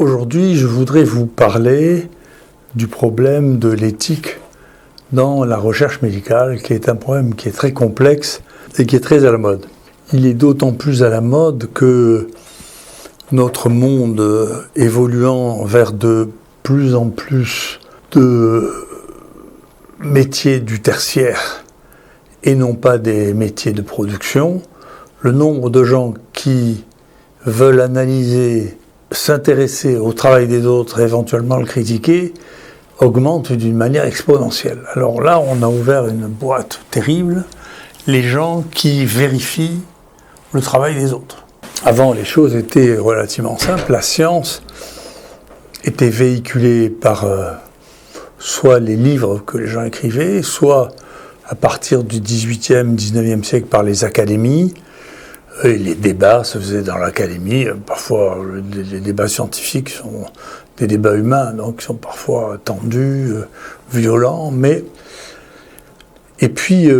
Aujourd'hui, je voudrais vous parler du problème de l'éthique dans la recherche médicale, qui est un problème qui est très complexe et qui est très à la mode. Il est d'autant plus à la mode que notre monde évoluant vers de plus en plus de métiers du tertiaire et non pas des métiers de production, le nombre de gens qui veulent analyser, s'intéresser au travail des autres, éventuellement le critiquer, augmente d'une manière exponentielle. Alors là, on a ouvert une boîte terrible, les gens qui vérifient le travail des autres. Avant, les choses étaient relativement simples. La science était véhiculée par soit les livres que les gens écrivaient, soit à partir du XVIIIe, XIXe siècle par les académies. Et les débats se faisaient dans l'académie. Parfois, les débats scientifiques sont des débats humains, donc ils sont parfois tendus, violents. Et puis,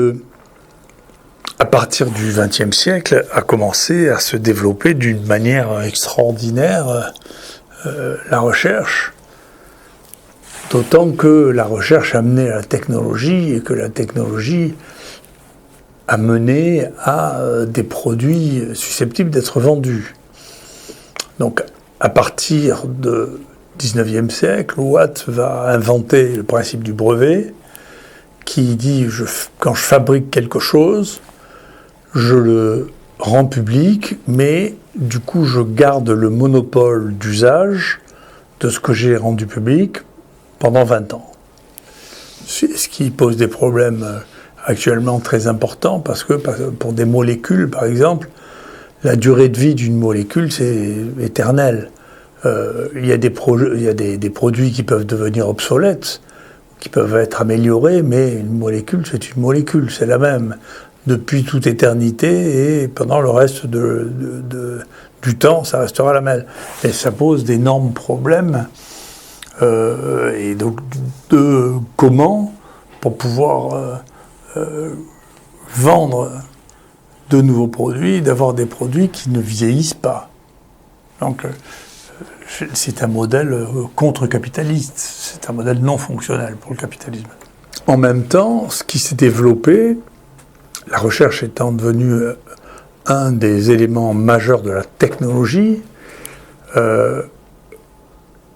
à partir du XXe siècle, a commencé à se développer d'une manière extraordinaire la recherche. D'autant que la recherche a mené à la technologie et que la technologie a mené à des produits susceptibles d'être vendus. Donc, à partir du XIXe siècle, Watt va inventer le principe du brevet qui dit quand je fabrique quelque chose, je le rends public, mais du coup, je garde le monopole d'usage de ce que j'ai rendu public pendant 20 ans. Ce qui pose des problèmes actuellement très importants, parce que pour des molécules, par exemple, la durée de vie d'une molécule, c'est éternel. Il y a des produits qui peuvent devenir obsolètes, qui peuvent être améliorés, mais une molécule, c'est une molécule, c'est la même depuis toute éternité, et pendant le reste du temps, ça restera la même. Et ça pose d'énormes problèmes. Et donc, comment, pour pouvoir vendre de nouveaux produits, d'avoir des produits qui ne vieillissent pas. Donc, c'est un modèle contre-capitaliste, c'est un modèle non fonctionnel pour le capitalisme. En même temps, ce qui s'est développé, la recherche étant devenue un des éléments majeurs de la technologie,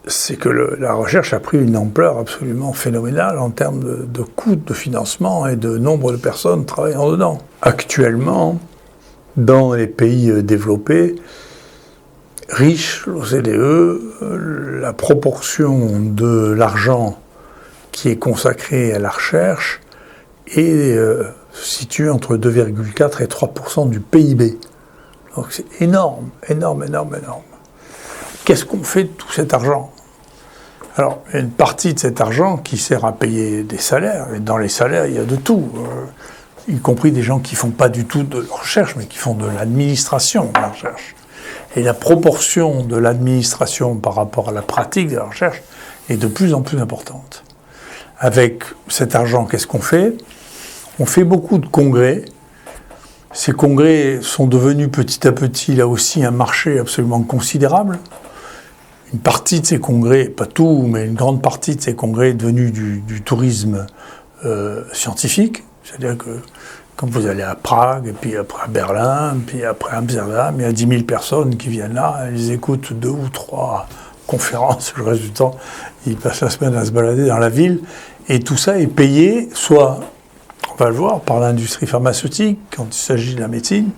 c'est que la recherche a pris une ampleur absolument phénoménale en termes de coûts, de financement et de nombre de personnes travaillant dedans. Actuellement, dans les pays développés, riches, l'OCDE, la proportion de l'argent qui est consacré à la recherche est située entre 2,4 et 3% du PIB. Donc c'est énorme, énorme, énorme, énorme. Qu'est-ce qu'on fait de tout cet argent ? Alors, il y a une partie de cet argent qui sert à payer des salaires, et dans les salaires, il y a de tout, y compris des gens qui ne font pas du tout de recherche, mais qui font de l'administration de la recherche. Et la proportion de l'administration par rapport à la pratique de la recherche est de plus en plus importante. Avec cet argent, qu'est-ce qu'on fait ? On fait beaucoup de congrès. Ces congrès sont devenus petit à petit, là aussi, un marché absolument considérable. Une partie de ces congrès, pas tout, mais une grande partie de ces congrès est devenue du tourisme scientifique. C'est-à-dire que quand vous allez à Prague, et puis après à Berlin, puis après à Amsterdam, il y a 10 000 personnes qui viennent là, elles écoutent 2 ou 3 conférences, le reste du temps, ils passent la semaine à se balader dans la ville, et tout ça est payé, soit, on va le voir, par l'industrie pharmaceutique, quand il s'agit de la médecine,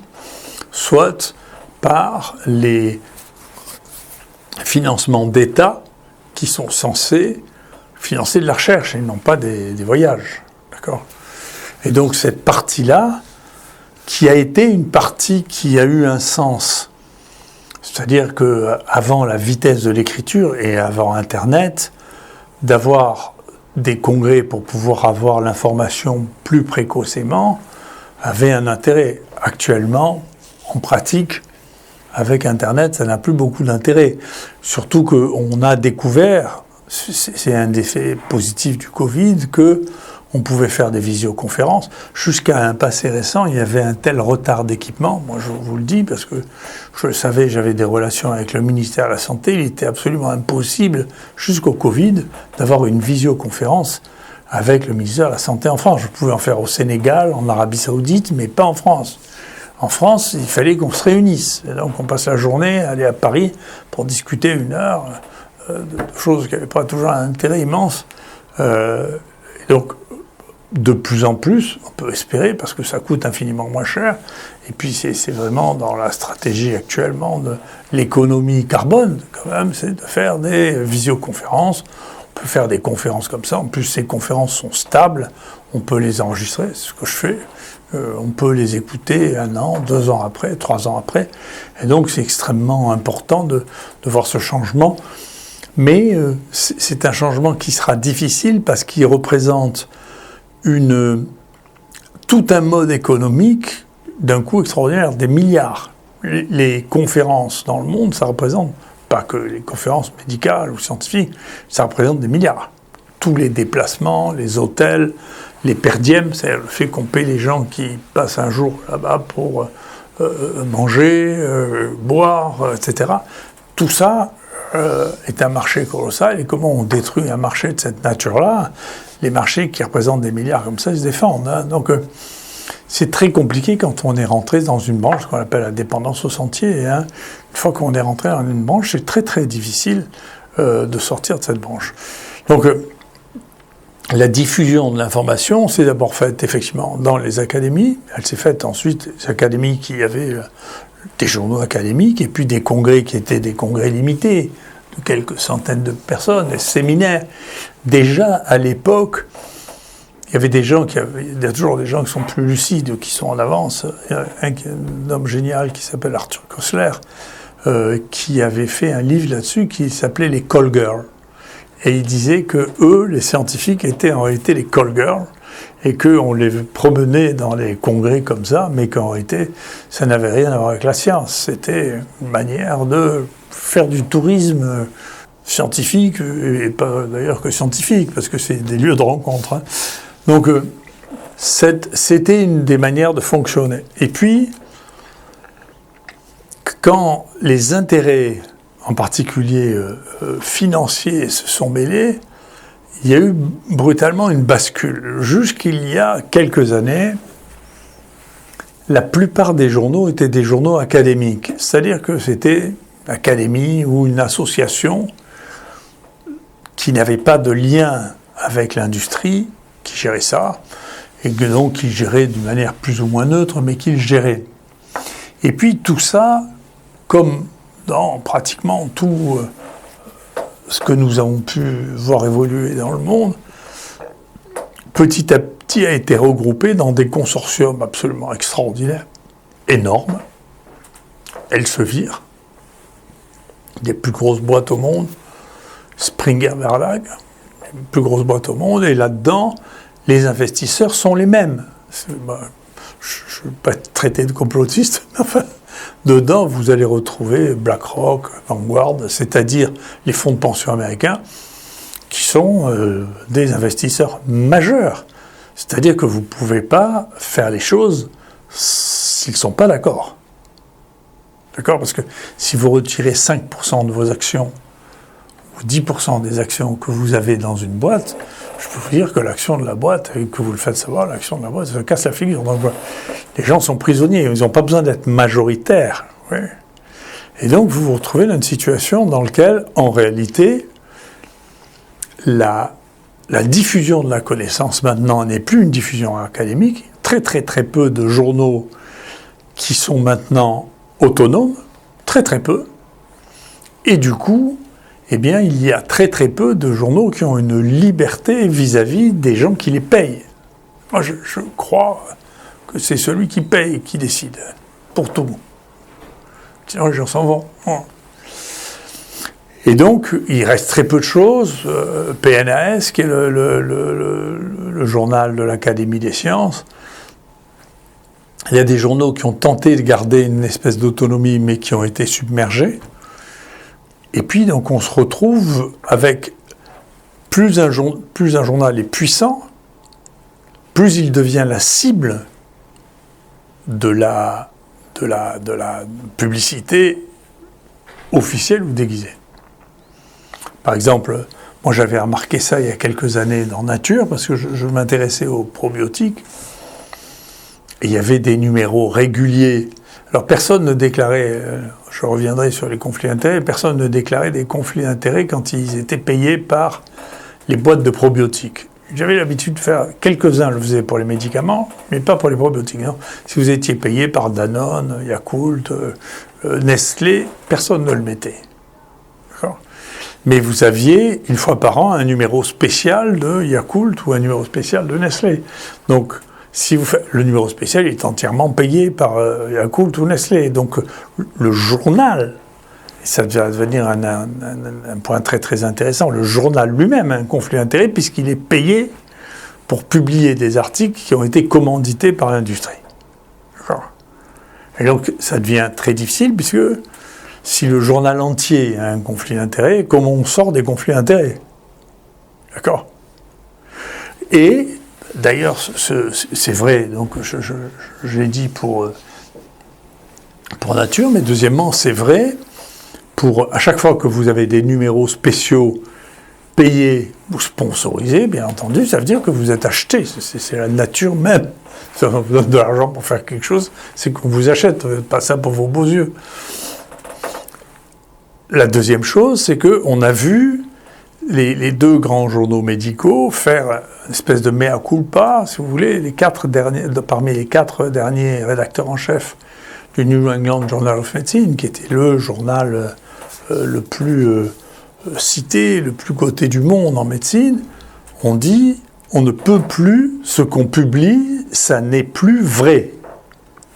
soit par les financements d'État qui sont censés financer de la recherche et non pas des voyages. D'accord ? Et donc cette partie-là, qui a été une partie qui a eu un sens, c'est-à-dire qu'avant la vitesse de l'écriture et avant Internet, d'avoir des congrès pour pouvoir avoir l'information plus précocement avait un intérêt. Actuellement, en pratique, avec Internet, ça n'a plus beaucoup d'intérêt. Surtout qu'on a découvert, c'est un des effets positifs du Covid, on pouvait faire des visioconférences. Jusqu'à un passé récent, il y avait un tel retard d'équipement. Moi, je vous le dis parce que je le savais, j'avais des relations avec le ministère de la Santé. Il était absolument impossible, jusqu'au Covid, d'avoir une visioconférence avec le ministère de la Santé en France. Je pouvais en faire au Sénégal, en Arabie Saoudite, mais pas en France. En France, il fallait qu'on se réunisse. Et donc, on passe la journée à aller à Paris pour discuter 1 heure de choses qui n'avaient pas toujours un intérêt immense. Donc, de plus en plus, on peut espérer, parce que ça coûte infiniment moins cher, et puis c'est vraiment dans la stratégie actuellement de l'économie carbone, quand même, c'est de faire des visioconférences. On peut faire des conférences comme ça. En plus, ces conférences sont stables, on peut les enregistrer, c'est ce que je fais. On peut les écouter 1 an, 2 ans après, 3 ans après. Et donc, c'est extrêmement important de voir ce changement. Mais c'est un changement qui sera difficile parce qu'il représente tout un mode économique d'un coût extraordinaire, des milliards. Les conférences dans le monde, ça représente, pas que les conférences médicales ou scientifiques, ça représente des milliards. Tous les déplacements, les hôtels, les per diem, c'est-à-dire le fait qu'on paie les gens qui passent un jour là-bas pour manger, boire, etc. Tout ça est un marché colossal. Et comment on détruit un marché de cette nature-là? Les marchés qui représentent des milliards comme ça, ils se défendent. Hein. Donc c'est très compliqué quand on est rentré dans une branche qu'on appelle la dépendance au sentier. Hein. Une fois qu'on est rentré dans une branche, c'est très très difficile de sortir de cette branche. Donc la diffusion de l'information s'est d'abord faite effectivement dans les académies. Elle s'est faite ensuite les académies qui avaient des journaux académiques et puis des congrès qui étaient des congrès limités de quelques centaines de personnes, des séminaires. Déjà à l'époque, il y avait des gens il y a toujours des gens qui sont plus lucides, qui sont en avance. Il y a un homme génial qui s'appelle Arthur Koestler, qui avait fait un livre là-dessus qui s'appelait les Call Girls. Et il disait que eux, les scientifiques, étaient en réalité les call girls et qu'on les promenait dans les congrès comme ça, mais qu'en réalité, ça n'avait rien à voir avec la science. C'était une manière de faire du tourisme scientifique, et pas d'ailleurs que scientifique, parce que c'est des lieux de rencontre. Hein. Donc, c'était une des manières de fonctionner. Et puis, quand les intérêts en particulier financiers, se sont mêlés, il y a eu brutalement une bascule. Jusqu'il y a quelques années, la plupart des journaux étaient des journaux académiques. C'est-à-dire que c'était une académie ou une association qui n'avait pas de lien avec l'industrie, qui gérait ça, et donc qui gérait d'une manière plus ou moins neutre, mais qui le gérait. Et puis tout ça, comme dans pratiquement tout ce que nous avons pu voir évoluer dans le monde, petit à petit a été regroupé dans des consortiums absolument extraordinaires, énormes. Elsevier, les plus grosses boîtes au monde, Springer Verlag, les plus grosses boîtes au monde, et là-dedans, les investisseurs sont les mêmes. Je ne veux pas être traité de complotiste, mais enfin, dedans, vous allez retrouver BlackRock, Vanguard, c'est-à-dire les fonds de pension américains, qui sont des investisseurs majeurs. C'est-à-dire que vous ne pouvez pas faire les choses s'ils ne sont pas d'accord. D'accord? Parce que si vous retirez 5% de vos actions, ou 10% des actions que vous avez dans une boîte, je peux vous dire que l'action de la boîte, et que vous le faites savoir, l'action de la boîte, ça se casse la figure. Donc, les gens sont prisonniers, ils n'ont pas besoin d'être majoritaires. Oui. Et donc, vous vous retrouvez dans une situation dans laquelle, en réalité, la diffusion de la connaissance maintenant n'est plus une diffusion académique. Très, très, très peu de journaux qui sont maintenant autonomes, très, très peu. Et du coup, eh bien, il y a très très peu de journaux qui ont une liberté vis-à-vis des gens qui les payent. Moi, je crois que c'est celui qui paye qui décide, pour tout. Sinon, les gens s'en vont. Et donc, il reste très peu de choses. PNAS, qui est le journal de l'Académie des sciences, il y a des journaux qui ont tenté de garder une espèce d'autonomie, mais qui ont été submergés. Et puis, donc, on se retrouve avec plus un journal est puissant, plus il devient la cible de la publicité officielle ou déguisée. Par exemple, moi j'avais remarqué ça il y a quelques années dans Nature, parce que je m'intéressais aux probiotiques, et il y avait des numéros réguliers. Alors personne ne déclarait, je reviendrai sur les conflits d'intérêts, personne ne déclarait des conflits d'intérêts quand ils étaient payés par les boîtes de probiotiques. J'avais l'habitude de faire, quelques-uns le faisaient pour les médicaments, mais pas pour les probiotiques. Non. Si vous étiez payé par Danone, Yakult, Nestlé, personne ne le mettait. D'accord ? Mais vous aviez, une fois par an, un numéro spécial de Yakult ou un numéro spécial de Nestlé. Donc, si vous faites, le numéro spécial est entièrement payé par Yakult ou Nestlé. Donc, le journal, ça va devenir un point très très intéressant, le journal lui-même a un conflit d'intérêts puisqu'il est payé pour publier des articles qui ont été commandités par l'industrie. D'accord ? Et donc, ça devient très difficile puisque si le journal entier a un conflit d'intérêts, comment on sort des conflits d'intérêts ? D'accord ? Et d'ailleurs, c'est vrai, donc je l'ai dit pour Nature, mais deuxièmement, c'est vrai pour à chaque fois que vous avez des numéros spéciaux payés ou sponsorisés, bien entendu, ça veut dire que vous êtes acheté. C'est la nature même. Ça vous donne de l'argent pour faire quelque chose, c'est qu'on vous achète, pas ça pour vos beaux yeux. La deuxième chose, c'est qu'on a vu les deux grands journaux médicaux faire une espèce de mea culpa, si vous voulez, parmi les 4 derniers rédacteurs en chef du New England Journal of Medicine, qui était le journal le plus cité, le plus coté du monde en médecine, on dit on ne peut plus, ce qu'on publie, ça n'est plus vrai.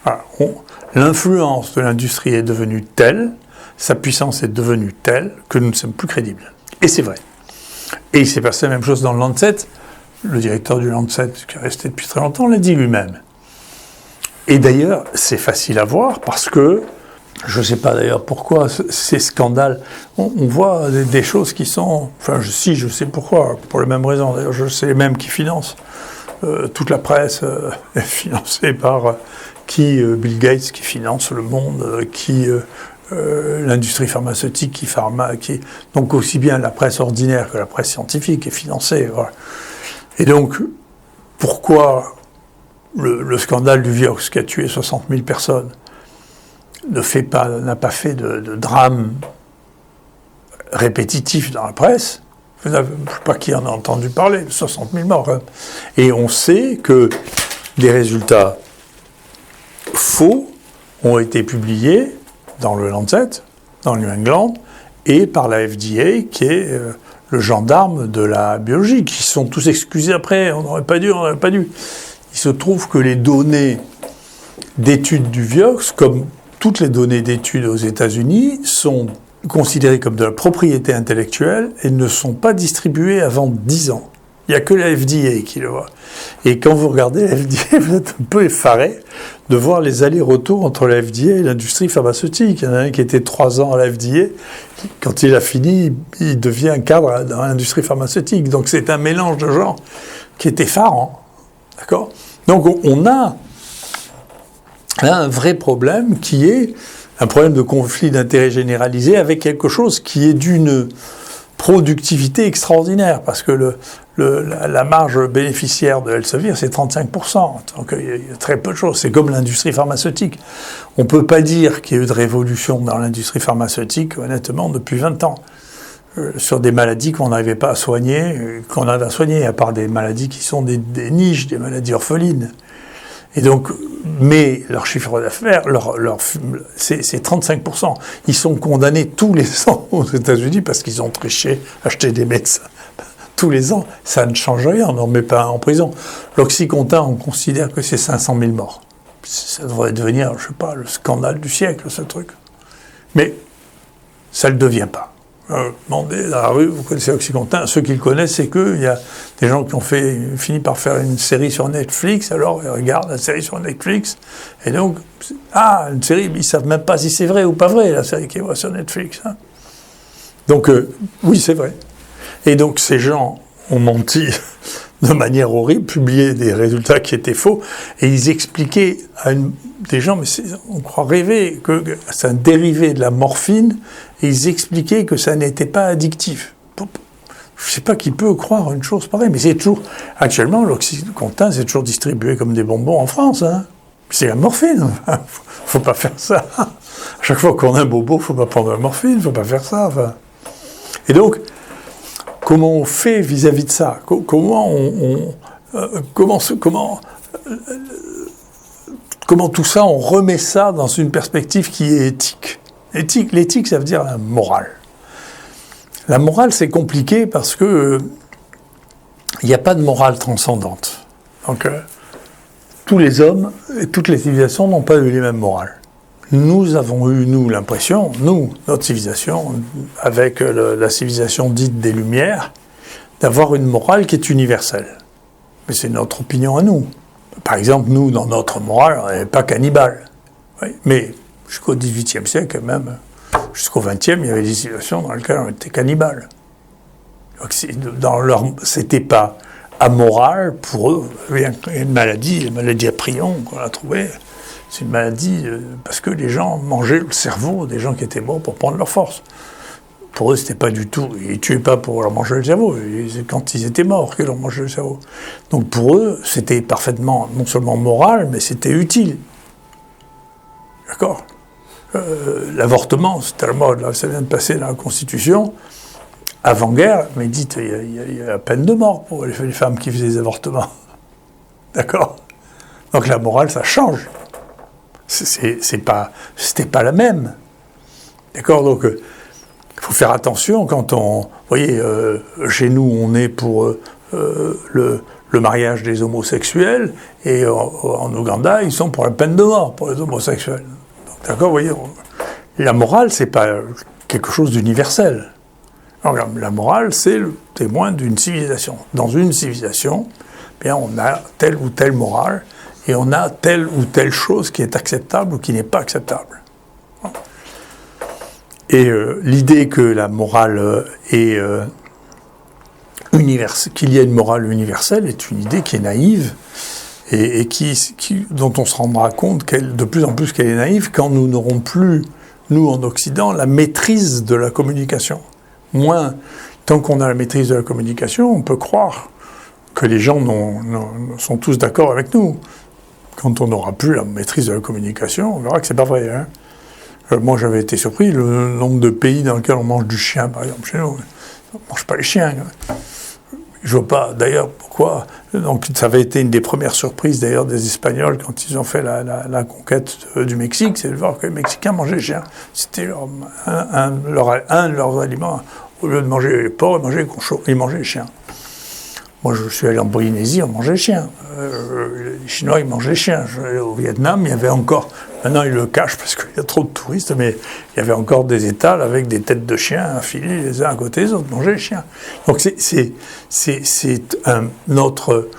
Voilà, l'influence de l'industrie est devenue telle, sa puissance est devenue telle que nous ne sommes plus crédibles. Et c'est vrai. Et il s'est passé la même chose dans le Lancet. Le directeur du Lancet, qui est resté depuis très longtemps, l'a dit lui-même. Et d'ailleurs, c'est facile à voir parce que, je ne sais pas d'ailleurs pourquoi, ces scandales, on voit des choses qui sont... Enfin, je sais pourquoi, pour les mêmes raisons. D'ailleurs, je sais les mêmes qui financent. Toute la presse est financée par Bill Gates qui finance le monde, l'industrie pharmaceutique donc aussi bien la presse ordinaire que la presse scientifique est financée. Voilà. Et donc, pourquoi le scandale du Vioxx qui a tué 60 000 personnes n'a pas fait de drame répétitif dans la presse? Je ne sais pas qui en a entendu parler, 60 000 morts. Hein. Et on sait que des résultats faux ont été publiés dans le Lancet, dans le New England, et par la FDA, qui est le gendarme de la biologie, qui sont tous excusés après, on n'aurait pas dû. Il se trouve que les données d'études du Vioxx, comme toutes les données d'études aux États-Unis, sont considérées comme de la propriété intellectuelle et ne sont pas distribuées avant 10 ans. Il n'y a que la FDA qui le voit. Et quand vous regardez la FDA, vous êtes un peu effaré de voir les allers-retours entre la FDA et l'industrie pharmaceutique. Il y en a un qui était 3 ans à la FDA. Quand il a fini, il devient un cadre dans l'industrie pharmaceutique. Donc c'est un mélange de genres qui est effarant. D'accord ? Donc on a un vrai problème qui est un problème de conflit d'intérêts généralisé avec quelque chose qui est d'une productivité extraordinaire, parce que la marge bénéficiaire de Elsevier, c'est 35%. Donc il y a très peu de choses. C'est comme l'industrie pharmaceutique. On ne peut pas dire qu'il y a eu de révolution dans l'industrie pharmaceutique, honnêtement, depuis 20 ans. Sur des maladies qu'on n'arrivait pas à soigner, qu'on a à soigner, à part des maladies qui sont des niches, des maladies orphelines. Et donc, mais leur chiffre d'affaires, c'est 35%. Ils sont condamnés tous les ans aux États-Unis parce qu'ils ont triché, acheté des médecins. Tous les ans, ça ne change rien, on n'en met pas un en prison. L'Oxycontin, on considère que c'est 500 000 morts. Ça devrait devenir, je ne sais pas, le scandale du siècle, ce truc. Mais ça ne le devient pas. Demandez dans la rue, vous connaissez Oxycontin, ceux qui le connaissent, c'est qu'il y a des gens qui ont fini par faire une série sur Netflix, alors ils regardent la série sur Netflix, et donc, une série, ils ne savent même pas si c'est vrai ou pas vrai, la série qu'ils voient sur Netflix. Hein. Donc, oui, c'est vrai. Et donc, ces gens ont menti de manière horrible, publiaient des résultats qui étaient faux, et ils expliquaient à des gens, mais on croit rêver, que c'est un dérivé de la morphine, et ils expliquaient que ça n'était pas addictif. Je ne sais pas qui peut croire une chose pareille, mais c'est toujours, actuellement, l'Oxycontin, c'est toujours distribué comme des bonbons en France, hein. C'est la morphine, faut pas faire ça. À chaque fois qu'on a un bobo, faut pas prendre la morphine, faut pas faire ça, enfin. Et donc, comment on fait vis-à-vis de ça? Comment tout ça, on remet ça dans une perspective qui est éthique? L'éthique, ça veut dire la morale. La morale, c'est compliqué parce que il n'y a pas de morale transcendante. Donc, tous les hommes et toutes les civilisations n'ont pas eu les mêmes morales. Nous avons eu, l'impression, notre civilisation, avec la civilisation dite des Lumières, d'avoir une morale qui est universelle. Mais c'est notre opinion à nous. Par exemple, nous, dans notre morale, on n'est pas cannibale. Oui, mais jusqu'au XVIIIe siècle, même, jusqu'au XXe, il y avait des situations dans lesquelles on était cannibale. Donc, c'était pas amoral pour eux. Il y a une maladie, la maladie à Prion, qu'on a trouvée. C'est une maladie parce que les gens mangeaient le cerveau des gens qui étaient morts pour prendre leur force. Pour eux, c'était pas du tout. Ils ne tuaient pas pour leur manger le cerveau. C'est quand ils étaient morts qu'ils leur mangeaient le cerveau. Donc pour eux, c'était parfaitement, non seulement moral, mais c'était utile. D'accord ? L'avortement, c'était à la mode, là, ça vient de passer dans la Constitution. Avant-guerre, mais dites, il y a la peine de mort pour les femmes qui faisaient des avortements. D'accord ? Donc la morale, ça change. C'était pas la même. D'accord ? Donc, il faut faire attention quand vous voyez, chez nous, on est pour le mariage des homosexuels, et en Ouganda, ils sont pour la peine de mort pour les homosexuels. Donc, d'accord ? Vous voyez, la morale, c'est pas quelque chose d'universel. Alors, la morale, c'est le témoin d'une civilisation. Dans une civilisation, bien, on a telle ou telle morale, et on a telle ou telle chose qui est acceptable ou qui n'est pas acceptable. Et l'idée que la morale est qu'il y a une morale universelle est une idée qui est naïve et dont on se rendra compte de plus en plus qu'elle est naïve quand nous n'aurons plus, nous en Occident, la maîtrise de la communication. Tant qu'on a la maîtrise de la communication, on peut croire que les gens sont tous d'accord avec nous. Quand on n'aura plus la maîtrise de la communication, on verra que c'est pas vrai. Hein. Moi, j'avais été surpris, le nombre de pays dans lesquels on mange du chien, par exemple. Chez nous, on ne mange pas les chiens. Je vois pas, d'ailleurs, pourquoi. Donc, ça avait été une des premières surprises, d'ailleurs, des Espagnols, quand ils ont fait la conquête du Mexique, c'est de voir que les Mexicains mangeaient les chiens. C'était un de leurs aliments. Au lieu de manger les porcs, ils mangeaient les chiens. Moi, je suis allé en Polynésie, on mangeait les chiens. Les Chinois, ils mangeaient les chiens. Au Vietnam, il y avait encore... Maintenant, ils le cachent parce qu'il y a trop de touristes, mais il y avait encore des étals avec des têtes de chiens affilées les uns à côté des autres, manger les chiens. Donc, c'est notre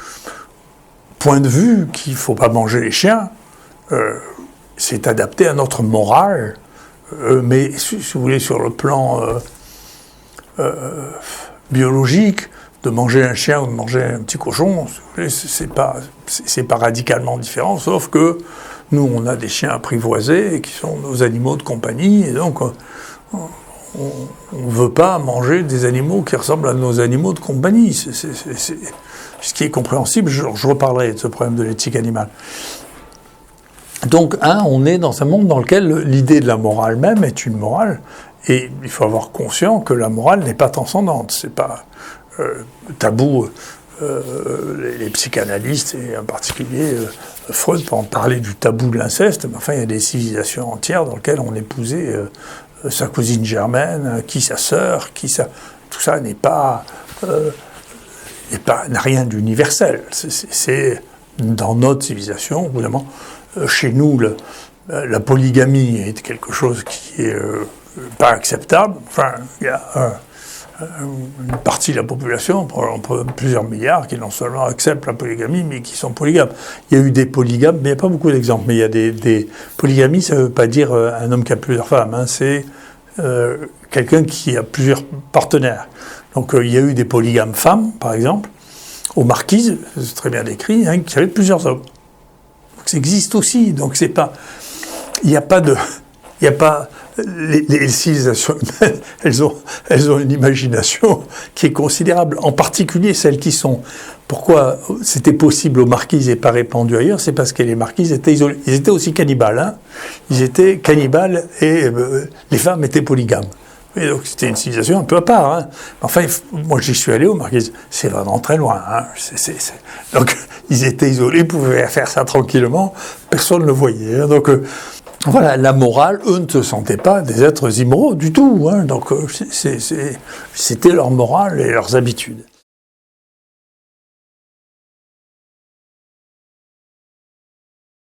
point de vue qu'il ne faut pas manger les chiens. C'est adapté à notre morale. Mais, si vous voulez, sur le plan biologique, de manger un chien ou de manger un petit cochon, c'est pas radicalement différent, sauf que nous, on a des chiens apprivoisés qui sont nos animaux de compagnie, et donc on ne veut pas manger des animaux qui ressemblent à nos animaux de compagnie. C'est ce qui est compréhensible. Je reparlerai de ce problème de l'éthique animale. Donc, on est dans un monde dans lequel l'idée de la morale même est une morale, et il faut avoir conscience que la morale n'est pas transcendante. C'est pas tabou. Les psychanalystes, et en particulier Freud, peut en parler du tabou de l'inceste, mais enfin, il y a des civilisations entières dans lesquelles on épousait sa cousine germaine, sa sœur, tout ça n'a rien d'universel. C'est dans notre civilisation, évidemment, chez nous, la polygamie est quelque chose qui est pas acceptable. Enfin, il y a une partie de la population, plusieurs milliards, qui non seulement acceptent la polygamie, mais qui sont polygames. Il y a eu des polygames, mais il n'y a pas beaucoup d'exemples. Mais il y a des polygamies, ça ne veut pas dire un homme qui a plusieurs femmes. Hein, c'est quelqu'un qui a plusieurs partenaires. Donc il y a eu des polygames femmes, par exemple. aux marquises, c'est très bien décrit, hein, qui avaient plusieurs hommes. Donc ça existe aussi. Donc c'est pas, il n'y a pas les civilisations humaines, elles ont une imagination qui est considérable. En particulier celles qui sont. Pourquoi c'était possible aux marquises et pas répandu ailleurs? C'est parce que les marquises étaient isolées. Ils étaient aussi cannibales. Hein. Ils étaient cannibales et les femmes étaient polygames. Et donc c'était une civilisation un peu à part. Hein. Enfin, moi j'y suis allé aux marquises. C'est vraiment très loin. Hein. Donc ils étaient isolés, ils pouvaient faire ça tranquillement. Personne ne le voyait. Hein. Donc voilà, la morale, eux ne se sentaient pas des êtres immoraux du tout. Hein. Donc c'était leur morale et leurs habitudes.